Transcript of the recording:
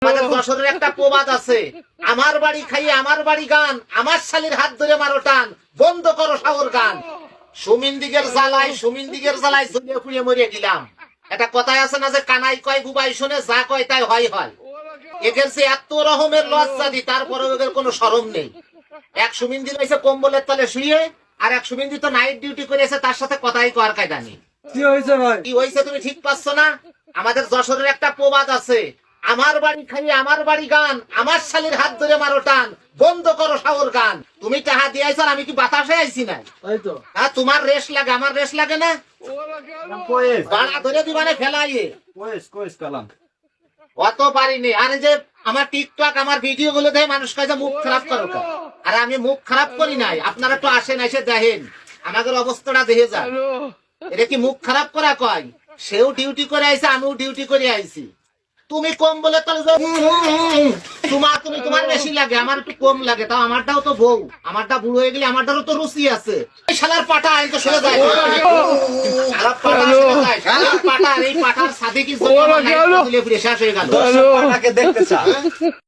আমাদের যশোরের একটা প্রবাদ আছে, আমার বাড়ি খাইয়ে আমার বাড়ি গান, আমার শালির হাত ধরে মারো টান, বন্ধ করো শাওর গান। সুমিন্দিগের জ্বালায় ঝুলিয়ে ফুড়িয়ে মরিয়ে গেলাম। একটা কথাই আছে না যে কানাই কয় বুবাই শুনে যা কয় তাই হয় হয়। এদের যে এত রকমের লজ্জা দি, তারপরে ওদের কোনো শরম নেই। এক সুমিন্দি রয়েছে কম্বলের তলে শুয়ে, আর এক সুমিন্দি তো নাইট ডিউটি করেছে, তার সাথে কথাই কর কায়দা নেই। কি হয়েছে ভাই? কি হয়েছে তুমি ঠিক পাচ্ছ না? আমাদের যশোরের একটা প্রবাদ আছে, আমার বাড়ি খাইয়ে আমার বাড়ি গান, আমার শালির হাত ধরে মারো টান, বন্ধ করো শাওর গান। তুমি টাহা দিয়েছ আর আমি কি বাতাসে আইছি না? তাই তো। হ্যাঁ, তোমার রেশ লাগে আমার রেশ লাগে না? কয়েস গাড়া ধরে দিবানে ফেলাইয়ে কয়েস কালাম। অত পারিনি। আর এই যে আমার টিকটক আমার ভিডিও গুলো দেখে মানুষ কাছে মুখ খারাপ করো কেন? আর আমি মুখ খারাপ করি নাই, আপনারা তো আসেন, এসে দেখেন আমাদের অবস্থাটা দেখে যান। এটা কি মুখ খারাপ করা কয়? সেও ডিউটি করে আইছে, আমিও ডিউটি করে আইছি। তুমি কম বলে তো তোমার বেশি লাগে, আমার একটু কম লাগে। তাও আমারটাও তো বউ, আমারটা বুড়ো হয়ে গেলে আমারটারও তো রুচি আছে। এই শালার পাটা আইন তো সরে যায়, শালার পাটা সরে যায়, শালার পাটা। আর এই পাটার সাথে কি শেষ হয়ে গেল। দেখতে চা।